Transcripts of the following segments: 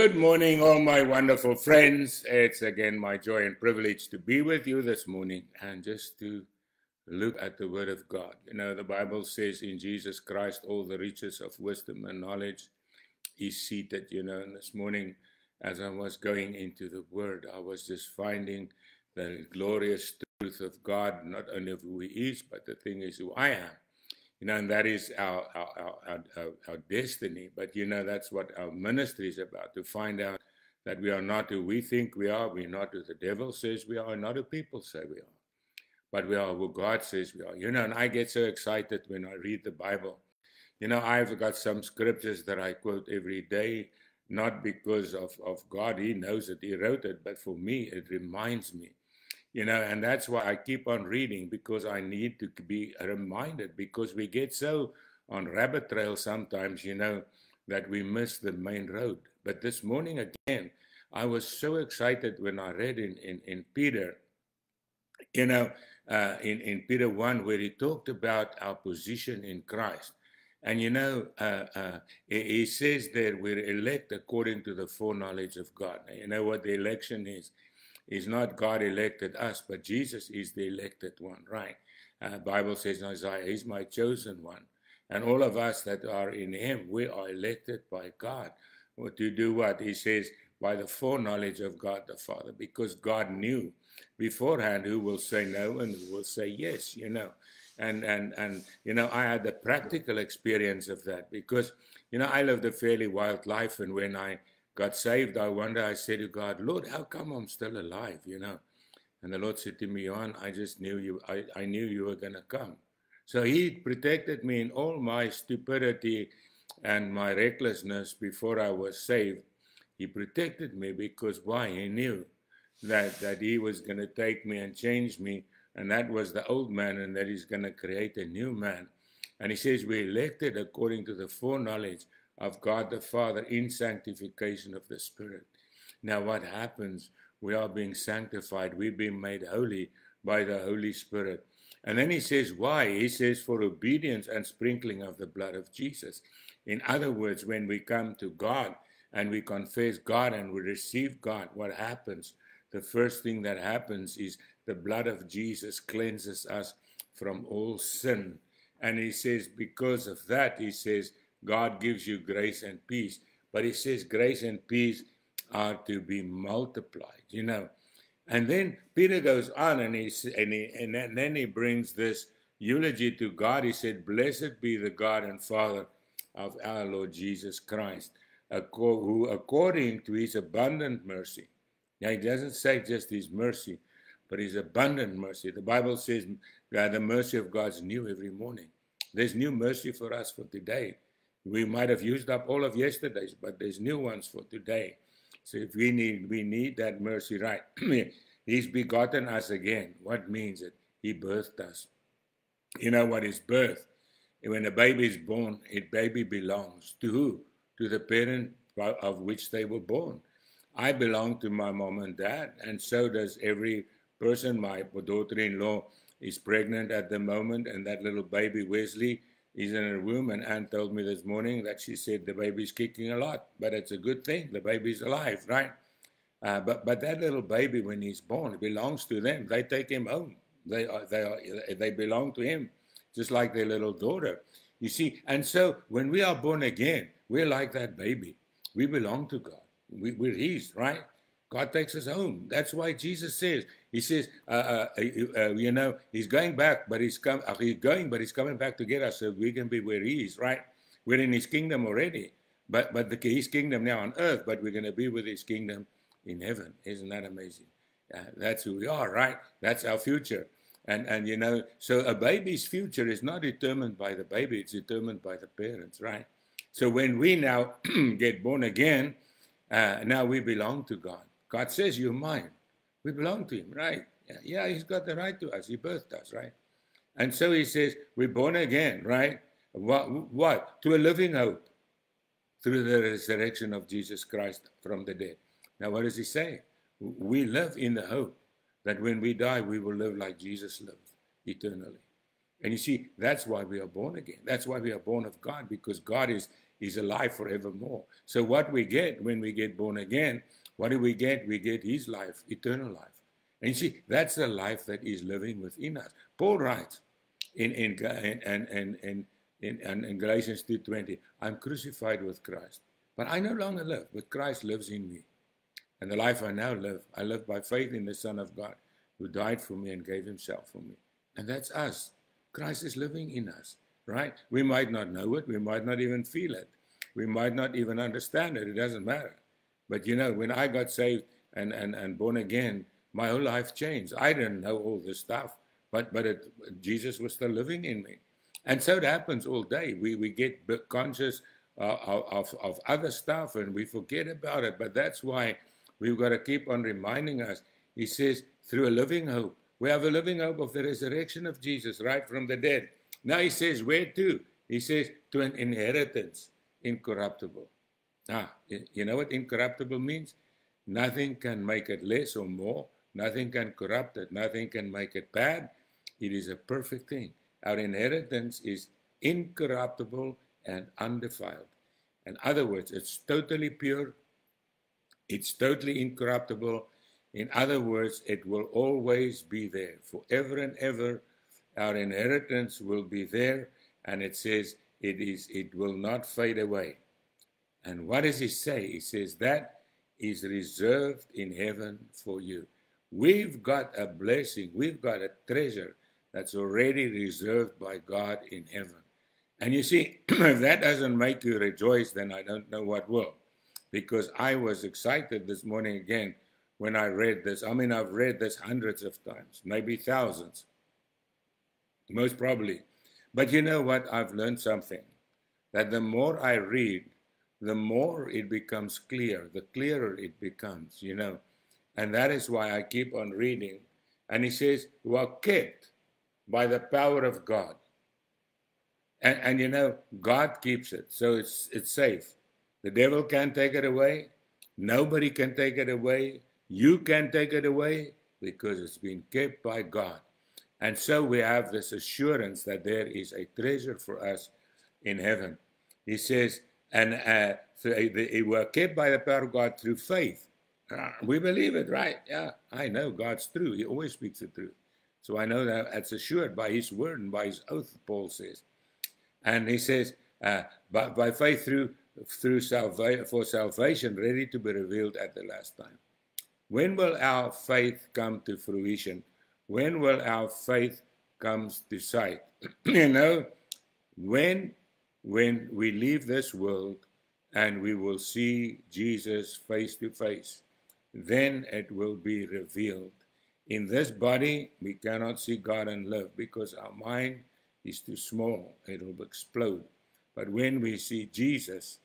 Good morning, all my wonderful friends. It's again my joy and privilege to be with you this morning and just to look at the Word of God. You know, the Bible says in Jesus Christ, all the riches of wisdom and knowledge is seated. And this morning, as I was going into the Word, I was just finding the glorious truth of God, not only of who He is, but the thing is who I am. And that is our destiny. But, that's what our ministry is about, to find out that we are not who we think we are. We're not who the devil says we are, not who people say we are. But we are who God says we are. And I get so excited when I read the Bible. I've got some scriptures that I quote every day, not because of God. He knows it, He wrote it. But for me, it reminds me. And that's why I keep on reading, because I need to be reminded, because we get so on rabbit trail sometimes, that we miss the main road. But this morning again, I was so excited when I read in Peter, in Peter 1, where he talked about our position in Christ. And, he says that we're elect according to the foreknowledge of God. Now, you know what the election is? Is not God elected us, but Jesus is the elected one, right? Bible says in Isaiah, He's my chosen one. And all of us that are in Him, we are elected by God. To do what? He says, by the foreknowledge of God the Father, because God knew beforehand who will say no and who will say yes, And I had the practical experience of that, because, I lived a fairly wild life, and when I got saved, I said to God, Lord, how come I'm still alive, And the Lord said to me, Johan, I just knew you, I knew you were going to come. So He protected me in all my stupidity and my recklessness before I was saved. He protected me because why? He knew that He was going to take me and change me, and that was the old man, and that He's going to create a new man. And He says, we're elected according to the foreknowledge of God the Father in sanctification of the Spirit. Now what happens? We are being sanctified. We're being made holy by the Holy Spirit. And then He says, why? He says, for obedience and sprinkling of the blood of Jesus. In other words, when we come to God and we confess God and we receive God, what happens? The first thing that happens is the blood of Jesus cleanses us from all sin. And He says, because of that, He says, God gives you grace and peace. But He says grace and peace are to be multiplied, And then Peter goes on and then he brings this eulogy to God. He said, blessed be the God and Father of our Lord Jesus Christ, who according to His abundant mercy. Now, He doesn't say just His mercy, but His abundant mercy. The Bible says the mercy of God's new every morning. There's new mercy for us for today. We might have used up all of yesterday's, but there's new ones for today. So if we need that mercy, right? He's begotten us again. What means it? He birthed us. You know what is birth? When a baby is born, a baby belongs to who? To the parent of which they were born. I belong to my mom and dad, and so does every person. My daughter-in-law is pregnant at the moment, and that little baby, Wesley, is in her womb, and Anne told me this morning that she said the baby's kicking a lot, but it's a good thing. The baby's alive, right? But that little baby, when he's born, it belongs to them. They take him home. They belong to Him, just like their little daughter. You see, and so when we are born again, we're like that baby. We belong to God. We're His, right? God takes us home. That's why Jesus says, He says, He's going back, but He's coming back to get us so we can be where He is, right? We're in His kingdom already, but His kingdom now on earth, but we're going to be with His kingdom in heaven. Isn't that amazing? That's who we are, right? That's our future. And so a baby's future is not determined by the baby, it's determined by the parents, right? So when we now get born again, now we belong to God. God says, you're mine. We belong to Him, right? Yeah, He's got the right to us. He birthed us, right? And so He says, we're born again, right? What? To a living hope through the resurrection of Jesus Christ from the dead. Now, what does He say? We live in the hope that when we die, we will live like Jesus lived eternally. And you see, that's why we are born again. That's why we are born of God, because God is is alive forevermore. So what we get when we get born again, what do we get? We get his life, eternal life. And you see, that's the life that is living within us. Paul writes in Galatians 2:20, I'm crucified with Christ, but I no longer live, but Christ lives in me. And the life I now live, I live by faith in the Son of God, who died for me and gave himself for me. And that's us. Christ is living in us, right? We might not know it. We might not even feel it. We might not even understand it. It doesn't matter. But you know, when I got saved and born again, my whole life changed. I didn't know all this stuff, but Jesus was still living in me. And so it happens all day. We get conscious of other stuff and we forget about it. But that's why we've got to keep on reminding us. He says, through a living hope. We have a living hope of the resurrection of Jesus, right from the dead. Now he says, where to? He says, to an inheritance, incorruptible. You know what incorruptible means? Nothing can make it less or more. Nothing can corrupt it. Nothing can make it bad. It is a perfect thing. Our inheritance is incorruptible and undefiled. In other words, it's totally pure. It's totally incorruptible. In other words, it will always be there. Forever and ever, our inheritance will be there. And it says it will not fade away. And what does he say? He says that is reserved in heaven for you. We've got a blessing. We've got a treasure that's already reserved by God in heaven. And you see, if that doesn't make you rejoice, then I don't know what will. Because I was excited this morning again when I read this. I mean, I've read this hundreds of times, maybe thousands, most probably. But you know what? I've learned something, that the more I read, the more it becomes clear, the clearer it becomes, you know. And that is why I keep on reading. And he says, you are kept by the power of God. And you know, God keeps it, so it's safe. The devil can't take it away. Nobody can take it away. You can't take it away because it's been kept by God. And so we have this assurance that there is a treasure for us in heaven. He says, and we were kept by the power of God through faith. We believe it, right? Yeah, I know God's true. He always speaks the truth. So I know that it's assured by his word and by his oath, Paul says. And he says, by faith through salvation, ready to be revealed at the last time. When will our faith come to fruition? When will our faith come to sight? You know, when we leave this world and we will see Jesus face to face, then it will be revealed. In this body, we cannot see God and live because our mind is too small. It will explode. But when we see Jesus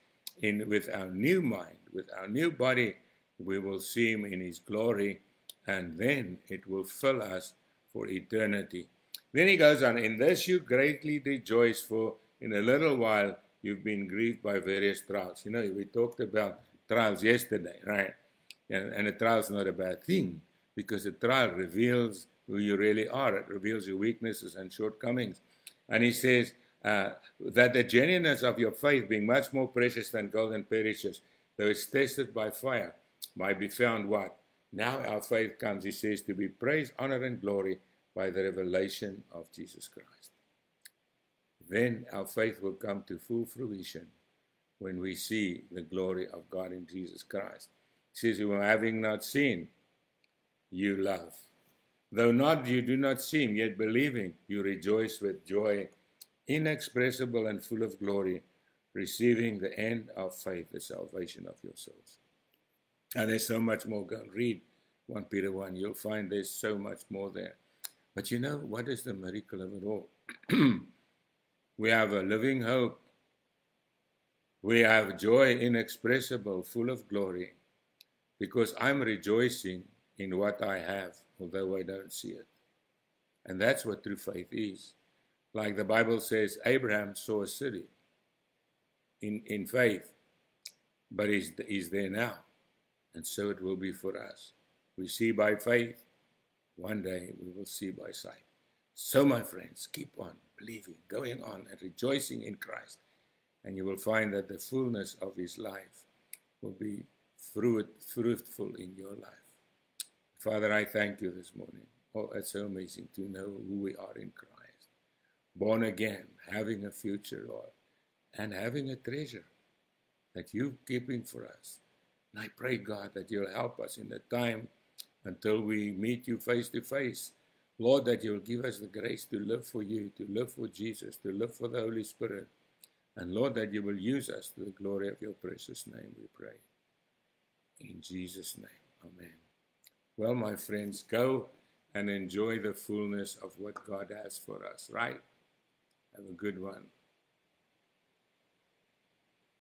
with our new mind, with our new body, we will see him in his glory, and then it will fill us for eternity. Then he goes on, in this you greatly rejoice, for in a little while you've been grieved by various trials. You know, we talked about trials yesterday, right? And a trial is not a bad thing, because a trial reveals who you really are. It reveals your weaknesses and shortcomings. And he says that the genuineness of your faith, being much more precious than gold and perishes, though it's tested by fire, might be found what? Now our faith comes, he says, to be praised, honor, and glory by the revelation of Jesus Christ. Then our faith will come to full fruition when we see the glory of God in Jesus Christ. He says, having not seen, you love. Though not, you do not see him, yet believing, you rejoice with joy inexpressible and full of glory, receiving the end of faith, the salvation of your souls. And there's so much more. Go and read 1 Peter 1. You'll find there's so much more there. But you know, what is the miracle of it all? We have a living hope. We have joy inexpressible, full of glory, because I'm rejoicing in what I have, although I don't see it. And that's what true faith is. Like the Bible says, Abraham saw a city in faith, but he's there now. And so it will be for us. We see by faith, one day we will see by sight. So, my friends, keep on believing, going on, and rejoicing in Christ. and you will find that the fullness of his life will be fruitful in your life. Father, I thank you this morning. Oh, it's so amazing to know who we are in Christ. Born again, having a future, Lord, and having a treasure that you're keeping for us. And I pray, God, that you'll help us in the time until we meet you face to face. Lord, that you'll give us the grace to live for you, to live for Jesus, to live for the Holy Spirit. And Lord, that you will use us to the glory of your precious name, we pray. In Jesus' name, amen. Well, my friends, go and enjoy the fullness of what God has for us, right? Have a good one.